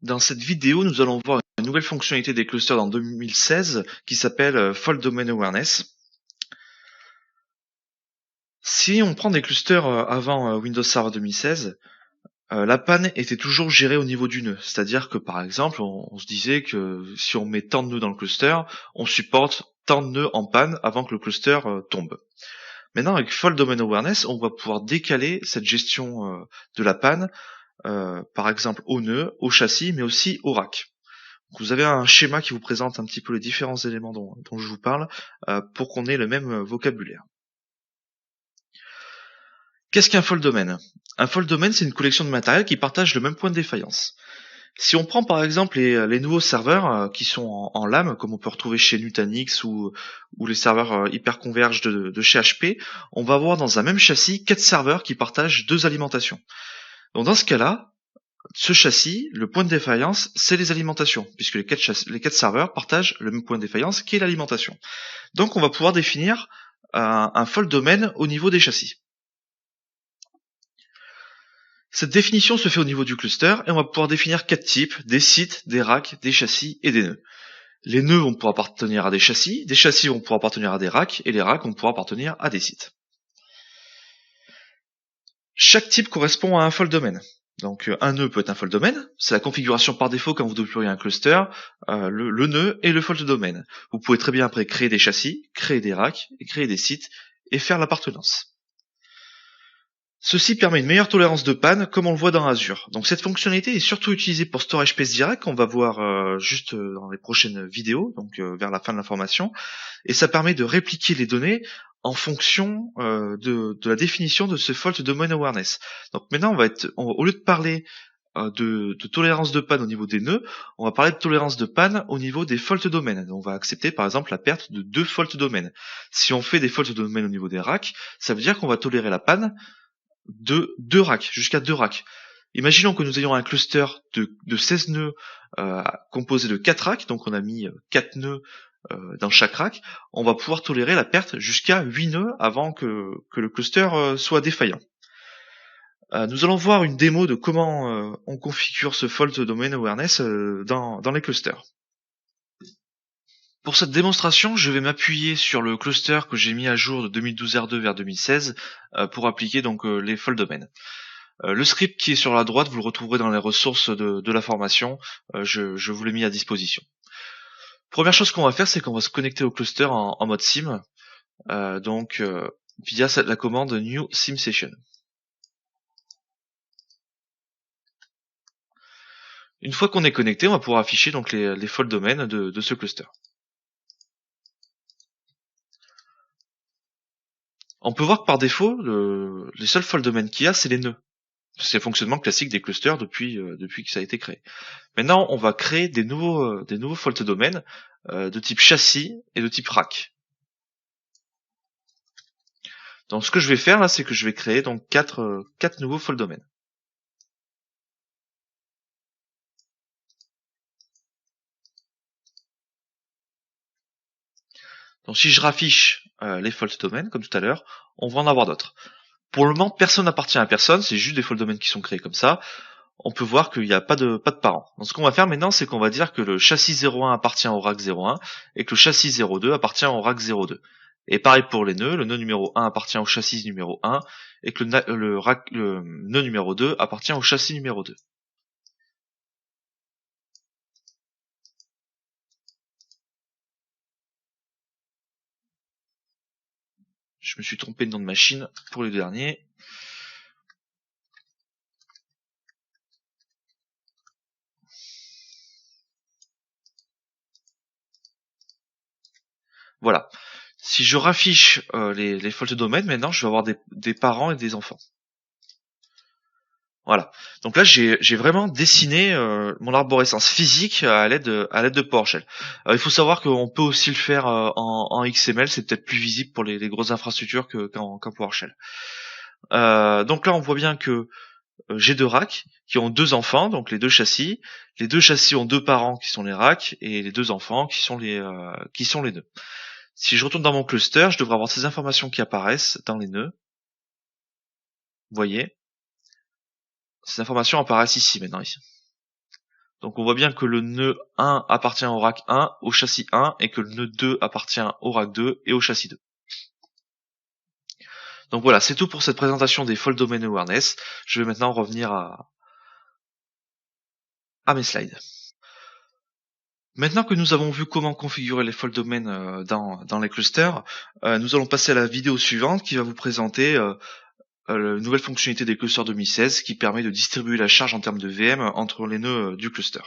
Dans cette vidéo, nous allons voir une nouvelle fonctionnalité des clusters dans 2016 qui s'appelle Fault Domain Awareness. Si on prend des clusters avant Windows Server 2016, la panne était toujours gérée au niveau du nœud. C'est-à-dire que par exemple, on se disait que si on met tant de nœuds dans le cluster, on supporte tant de nœuds en panne avant que le cluster tombe. Maintenant, avec Fault Domain Awareness, on va pouvoir décaler cette gestion de la panne, par exemple au nœud, au châssis, mais aussi au rack. Donc vous avez un schéma qui vous présente un petit peu les différents éléments dont je vous parle pour qu'on ait le même vocabulaire. Qu'est-ce qu'un fault domain? Un fault domain, c'est une collection de matériel qui partage le même point de défaillance. Si on prend par exemple les nouveaux serveurs qui sont en LAM, comme on peut retrouver chez Nutanix ou les serveurs hyperconverged de chez HP, on va avoir dans un même châssis 4 serveurs qui partagent 2 alimentations. Donc dans ce cas-là, ce châssis, le point de défaillance, c'est les alimentations, puisque les 4 serveurs partagent le même point de défaillance qui est l'alimentation. Donc on va pouvoir définir un fault domain au niveau des châssis. Cette définition se fait au niveau du cluster et on va pouvoir définir 4 types, des sites, des racks, des châssis et des nœuds. Les nœuds vont pouvoir appartenir à des châssis vont pouvoir appartenir à des racks et les racks vont pouvoir appartenir à des sites. Chaque type correspond à un fault domain. Donc un nœud peut être un fault domain, c'est la configuration par défaut quand vous déployez un cluster, le nœud et le fault domain. Vous pouvez très bien après créer des châssis, créer des racks, et créer des sites et faire l'appartenance. Ceci permet une meilleure tolérance de panne comme on le voit dans Azure. Donc cette fonctionnalité est surtout utilisée pour Storage Space Direct qu'on va voir juste dans les prochaines vidéos, donc vers la fin de l'information, et ça permet de répliquer les données en fonction de la définition de ce Fault Domain Awareness. Donc maintenant au lieu de parler de tolérance de panne au niveau des nœuds, on va parler de tolérance de panne au niveau des fault domains. On va accepter par exemple la perte de 2 fault domains. Si on fait des fault domains au niveau des racks, ça veut dire qu'on va tolérer la panne de 2 racks, jusqu'à 2 racks. Imaginons que nous ayons un cluster de 16 nœuds composé de 4 racks, donc on a mis 4 nœuds dans chaque rack, on va pouvoir tolérer la perte jusqu'à 8 nœuds avant que le cluster soit défaillant. Nous allons voir une démo de comment on configure ce Fault Domain Awareness dans les clusters. Pour cette démonstration, je vais m'appuyer sur le cluster que j'ai mis à jour de 2012 R2 vers 2016 pour appliquer donc les fault domains. Le script qui est sur la droite, vous le retrouverez dans les ressources de la formation. Je vous l'ai mis à disposition. Première chose qu'on va faire, c'est qu'on va se connecter au cluster en mode sim, via la commande new sim session. Une fois qu'on est connecté, on va pouvoir afficher donc les fault domains de ce cluster. On peut voir que par défaut, les seuls fault domains qu'il y a, c'est les nœuds. C'est le fonctionnement classique des clusters depuis que ça a été créé. Maintenant, on va créer des nouveaux fault domains de type châssis et de type rack. Donc ce que je vais faire là, c'est que je vais créer donc 4 nouveaux fault domains. Donc si je raffiche les fault domains comme tout à l'heure, on va en avoir d'autres. Pour le moment, personne n'appartient à personne, c'est juste des fault domains qui sont créés comme ça. On peut voir qu'il n'y a pas de parents. Donc ce qu'on va faire maintenant, c'est qu'on va dire que le châssis 01 appartient au rack 01 et que le châssis 02 appartient au rack 02. Et pareil pour les nœuds, le nœud numéro 1 appartient au châssis numéro 1 et que le nœud numéro 2 appartient au châssis numéro 2. Je me suis trompé de nom de machine pour les deux derniers. Voilà. Si je raffiche les fault domains, maintenant je vais avoir des parents et des enfants. Voilà. Donc là, j'ai vraiment dessiné mon arborescence physique à l'aide de PowerShell. Il faut savoir qu'on peut aussi le faire en XML, c'est peut-être plus visible pour les grosses infrastructures qu'en PowerShell. Donc là, on voit bien que j'ai 2 racks qui ont 2 enfants, donc les 2 châssis. Les 2 châssis ont 2 parents qui sont les racks et les 2 enfants qui sont les nœuds. Si je retourne dans mon cluster, je devrais avoir ces informations qui apparaissent dans les nœuds. Vous voyez, ces informations apparaissent ici maintenant. Donc on voit bien que le nœud 1 appartient au rack 1, au châssis 1, et que le nœud 2 appartient au rack 2 et au châssis 2. Donc voilà, c'est tout pour cette présentation des Fault Domain Awareness. Je vais maintenant revenir à mes slides. Maintenant que nous avons vu comment configurer les fault domains dans les clusters, nous allons passer à la vidéo suivante qui va vous présenter la nouvelle fonctionnalité des clusters 2016 qui permet de distribuer la charge en termes de VM entre les nœuds du cluster.